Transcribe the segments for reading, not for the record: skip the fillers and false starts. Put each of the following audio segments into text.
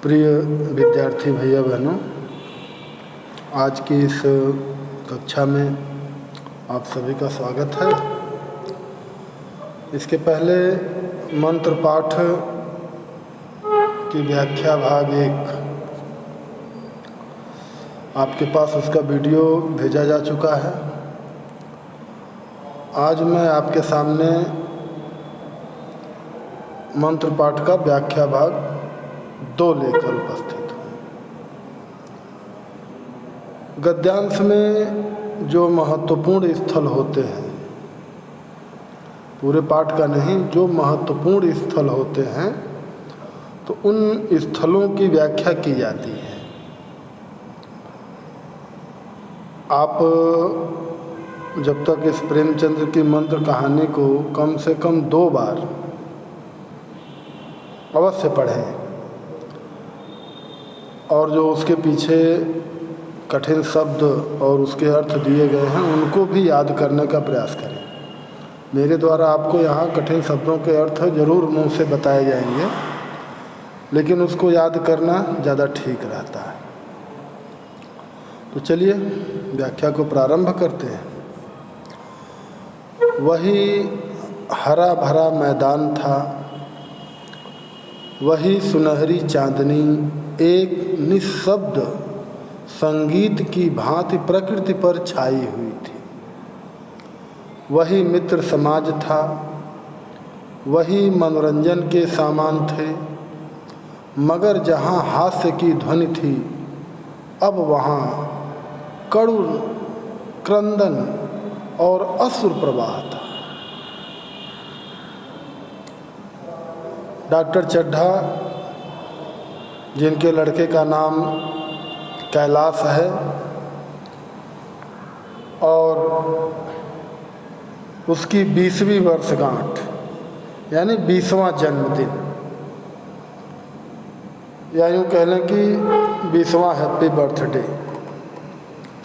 प्रिय विद्यार्थी भैया बहनों, आज की इस कक्षा में आप सभी का स्वागत है। इसके पहले मंत्र पाठ की व्याख्या भाग 1 आपके पास उसका वीडियो भेजा जा चुका है। आज मैं आपके सामने मंत्र पाठ का व्याख्या भाग 2 लेकर उपस्थित हूँ। गद्यांश में जो महत्वपूर्ण स्थल होते हैं, पूरे पाठ का नहीं, जो महत्वपूर्ण स्थल होते हैं तो उन स्थलों की व्याख्या की जाती है। आप जब तक इस प्रेमचंद्र की मंत्र कहानी को कम से कम 2 बार अवश्य पढ़ें और जो उसके पीछे कठिन शब्द और उसके अर्थ दिए गए हैं उनको भी याद करने का प्रयास करें। मेरे द्वारा आपको यहाँ कठिन शब्दों के अर्थ जरूर मुंह से बताए जाएंगे, लेकिन उसको याद करना ज़्यादा ठीक रहता है। तो चलिए व्याख्या को प्रारंभ करते हैं। वही हरा भरा मैदान था, वही सुनहरी चांदनी एक निःशब्द संगीत की भांति प्रकृति पर छाई हुई थी। वही मित्र समाज था, वही मनोरंजन के सामान थे, मगर जहाँ हास्य की ध्वनि थी अब वहाँ करुण क्रंदन और अश्रु प्रवाह था। डॉक्टर चड्ढा, जिनके लड़के का नाम कैलाश है और उसकी 20वीं वर्षगांठ यानी 20वां जन्मदिन, या यूँ कह लें कि 20वां हैप्पी बर्थडे,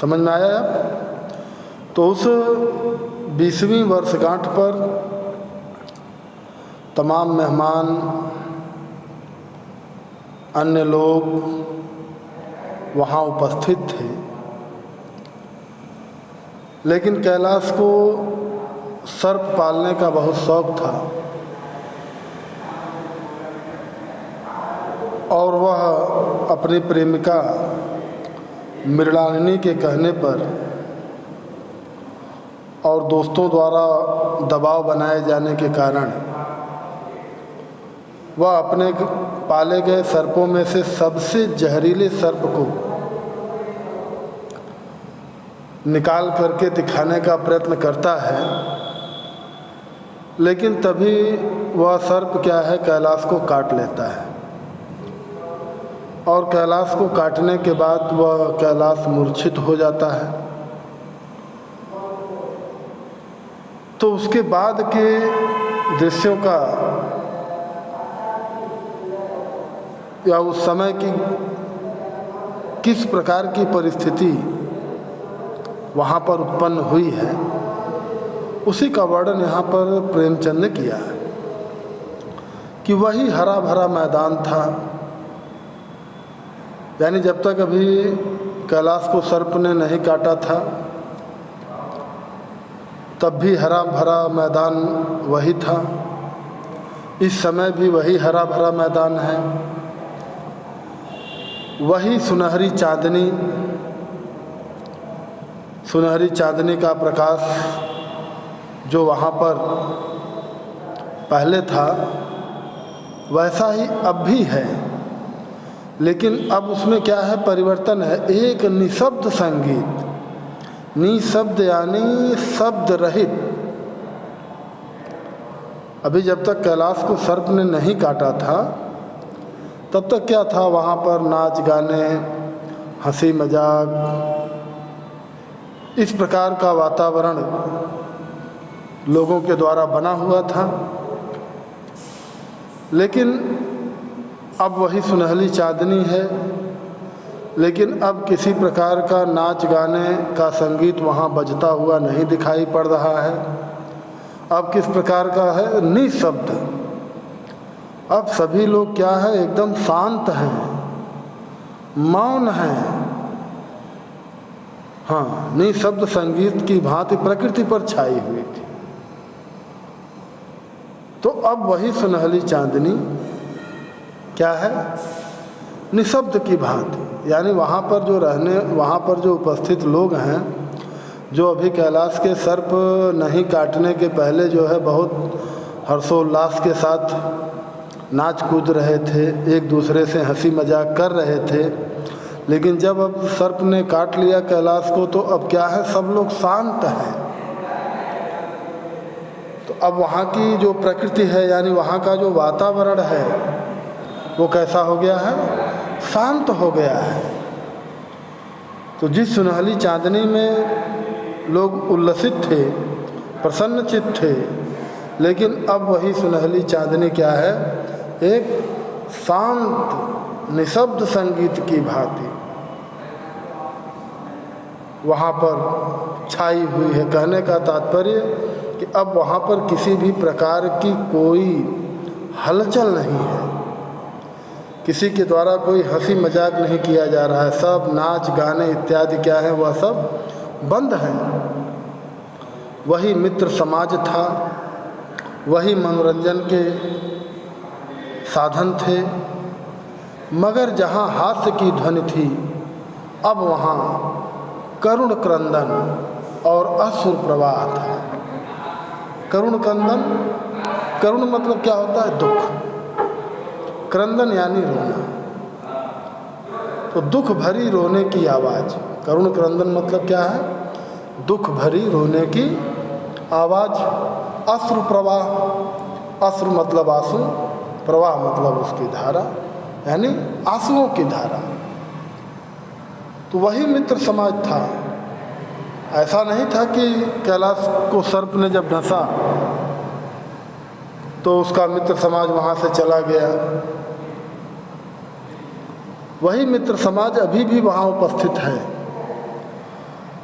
समझ में आया आप? तो उस 20वीं वर्षगांठ पर तमाम मेहमान, अन्य लोग वहाँ उपस्थित थे, लेकिन कैलाश को सर्प पालने का बहुत शौक था और वह अपनी प्रेमिका मृणालिनी के कहने पर और दोस्तों द्वारा दबाव बनाए जाने के कारण वह अपने पाले गए सर्पों में से सबसे जहरीले सर्प को निकाल करके दिखाने का प्रयत्न करता है, लेकिन तभी वह सर्प क्या है, कैलाश को काट लेता है और कैलाश को काटने के बाद वह कैलाश मूर्छित हो जाता है। तो उसके बाद के दृश्यों का या उस समय की किस प्रकार की परिस्थिति वहाँ पर उत्पन्न हुई है, उसी का वर्णन यहाँ पर प्रेमचंद ने किया है कि वही हरा भरा मैदान था। यानी जब तक अभी कैलाश को सर्प ने नहीं काटा था तब भी हरा भरा मैदान वही था, इस समय भी वही हरा भरा मैदान है। वही सुनहरी चांदनी का प्रकाश जो वहाँ पर पहले था वैसा ही अब भी है, लेकिन अब उसमें क्या है, परिवर्तन है। एक निःशब्द संगीत, निःशब्द यानी शब्द रहित। अभी जब तक कैलाश को सर्प ने नहीं काटा था तब तक क्या था, वहाँ पर नाच गाने, हंसी मजाक, इस प्रकार का वातावरण लोगों के द्वारा बना हुआ था। लेकिन अब वही सुनहरी चांदनी है, लेकिन अब किसी प्रकार का नाच गाने का संगीत वहाँ बजता हुआ नहीं दिखाई पड़ रहा है। अब किस प्रकार का है, निःशब्द। अब सभी लोग क्या है, एकदम शांत हैं, मौन है। हाँ, निशब्द संगीत की भांति प्रकृति पर छाई हुई थी। तो अब वही सुनहली चांदनी क्या है? निशब्द की भांति। यानी वहाँ पर जो उपस्थित लोग हैं, जो अभी कैलाश के सर्प नहीं काटने के पहले जो है बहुत हर्षोल्लास के साथ नाच कूद रहे थे, एक दूसरे से हंसी मजाक कर रहे थे, लेकिन जब अब सर्प ने काट लिया कैलाश को तो अब क्या है? सब लोग शांत हैं। तो अब वहाँ की जो प्रकृति है, यानी वहाँ का जो वातावरण है, वो कैसा हो गया है? शांत हो गया है। तो जिस सुनहली चांदनी में लोग उल्लसित थे, प्रसन्नचित्त थे, लेकिन अब वही सुनहली चांदनी क्या है? एक शांत निशब्द संगीत की भांति वहाँ पर छाई हुई है। कहने का तात्पर्य कि अब वहाँ पर किसी भी प्रकार की कोई हलचल नहीं है, किसी के द्वारा कोई हंसी मजाक नहीं किया जा रहा है। सब नाच गाने इत्यादि क्या है, वह सब बंद है। वही मित्र समाज था, वही मनोरंजन के साधन थे, मगर जहाँ हास्य की ध्वनि थी, अब वहाँ करुण क्रंदन और अश्रु प्रवाह था। करुण क्रंदन, करुण मतलब क्या होता है? दुख। क्रंदन यानी रोना, तो दुख भरी रोने की आवाज़। करुण क्रंदन मतलब क्या है? दुख भरी रोने की आवाज़। अश्रु प्रवाह, अश्रु मतलब आंसू, प्रवाह मतलब उसकी धारा, यानी आंसुओं की धारा। तो वही मित्र समाज था। ऐसा नहीं था कि कैलाश को सर्प ने जब डसा तो उसका मित्र समाज वहाँ से चला गया। वही मित्र समाज अभी भी वहाँ उपस्थित है,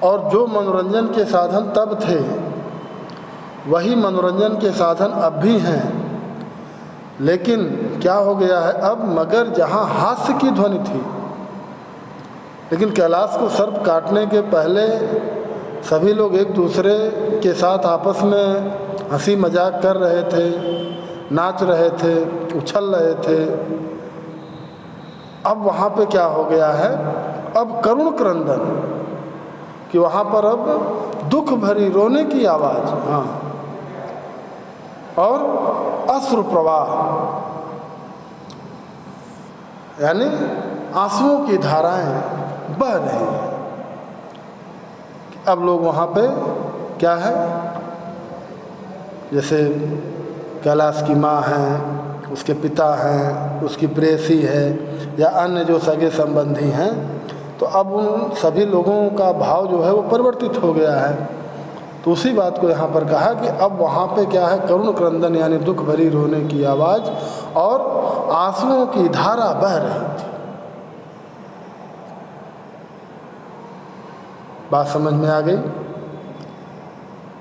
और जो मनोरंजन के साधन तब थे, वही मनोरंजन के साधन अब भी हैं। लेकिन क्या हो गया है अब? मगर जहाँ हास्य की ध्वनि थी, लेकिन कैलाश को सर्प काटने के पहले सभी लोग एक दूसरे के साथ आपस में हंसी मजाक कर रहे थे, नाच रहे थे, उछल रहे थे। अब वहाँ पे क्या हो गया है? अब करुण क्रंदन, कि वहाँ पर अब दुख भरी रोने की आवाज़, हाँ, और अश्रु प्रवाह, यानी आंसुओं की धाराएं बह रही हैं। अब लोग वहाँ पे क्या है? जैसे कैलाश की माँ हैं, उसके पिता हैं, उसकी प्रेयसी है, या अन्य जो सगे संबंधी हैं, तो अब उन सभी लोगों का भाव जो है वो परिवर्तित हो गया है। तो उसी बात को यहाँ पर कहा कि अब वहाँ पे क्या है? करुण क्रंदन यानी दुख भरी रोने की आवाज़ और आंसुओं की धारा बह रही थी। बात समझ में आ गई?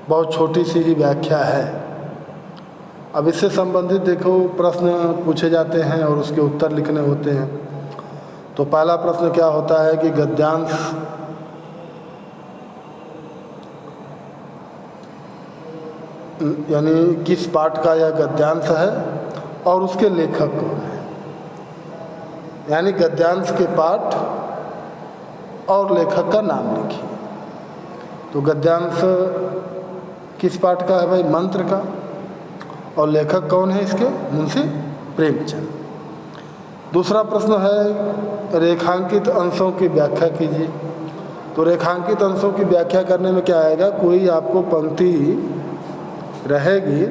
बहुत छोटी सी ही व्याख्या है। अब इससे संबंधित देखो प्रश्न पूछे जाते हैं और उसके उत्तर लिखने होते हैं। तो पहला प्रश्न क्या होता है कि गद्यांश यानी किस पाठ का यह गद्यांश है और उसके लेखक कौन है? यानी गद्यांश के पाठ और लेखक का नाम लिखिए। तो गद्यांश किस पाठ का है भाई? मंत्र का। और लेखक कौन है इसके? मुंशी प्रेमचंद। दूसरा प्रश्न है रेखांकित अंशों की व्याख्या कीजिए। तो रेखांकित अंशों की व्याख्या करने में क्या आएगा? कोई आपको पंक्ति रहेगी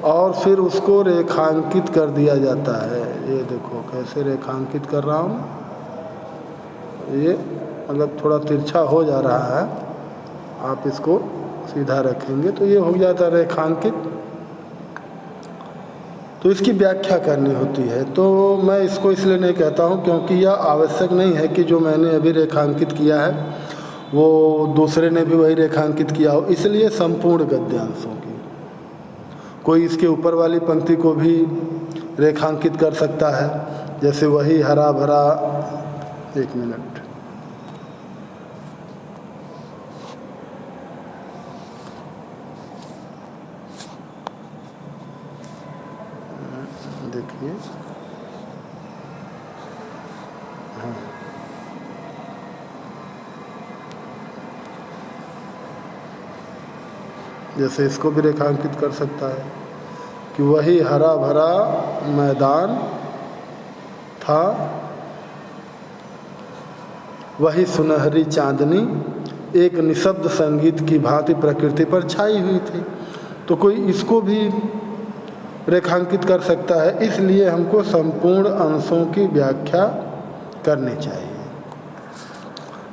और फिर उसको रेखांकित कर दिया जाता है। ये देखो कैसे रेखांकित कर रहा हूँ, ये मतलब थोड़ा तिरछा हो जा रहा है, आप इसको सीधा रखेंगे तो ये हो जाता है रेखांकित। तो इसकी व्याख्या करनी होती है। तो मैं इसको इसलिए नहीं कहता हूँ क्योंकि यह आवश्यक नहीं है कि जो मैंने अभी रेखांकित किया है वो दूसरे ने भी वही रेखांकित किया हो, इसलिए संपूर्ण गद्यांशों की कोई इसके ऊपर वाली पंक्ति को भी रेखांकित कर सकता है। जैसे वही हरा भरा एक मिनट। देखिए, हाँ, जैसे इसको भी रेखांकित कर सकता है कि वही हरा भरा मैदान था, वही सुनहरी चांदनी एक निशब्द संगीत की भांति प्रकृति पर छाई हुई थी। तो कोई इसको भी रेखांकित कर सकता है, इसलिए हमको संपूर्ण अंशों की व्याख्या करनी चाहिए।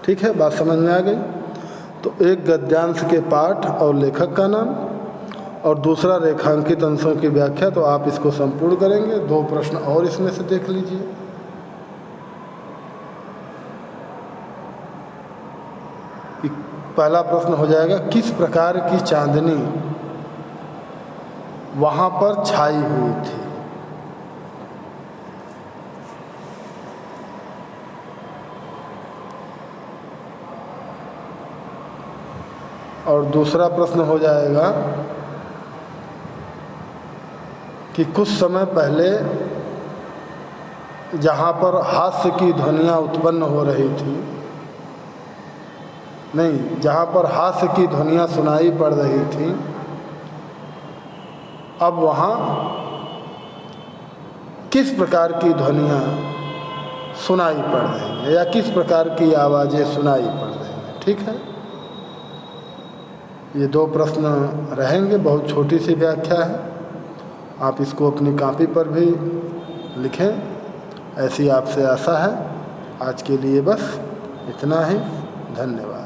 ठीक है, बात समझ में आ गई। तो एक गद्यांश के पाठ और लेखक का नाम और दूसरा रेखांकित अंशों की व्याख्या, तो आप इसको संपूर्ण करेंगे। 2 प्रश्न और इसमें से देख लीजिए। पहला प्रश्न हो जाएगा, किस प्रकार की चांदनी वहां पर छाई हुई थी? और दूसरा प्रश्न हो जाएगा कि कुछ समय पहले जहाँ पर हास्य की ध्वनियाँ उत्पन्न हो रही थी, नहीं, जहाँ पर हास्य की ध्वनियाँ सुनाई पड़ रही थी, अब वहाँ किस प्रकार की ध्वनियाँ सुनाई पड़ रही है या किस प्रकार की आवाज़ें सुनाई पड़ रही हैं? ठीक है, ये 2 प्रश्न रहेंगे। बहुत छोटी सी व्याख्या है, आप इसको अपनी कॉपी पर भी लिखें, ऐसी आपसे आशा है। आज के लिए बस इतना ही। धन्यवाद।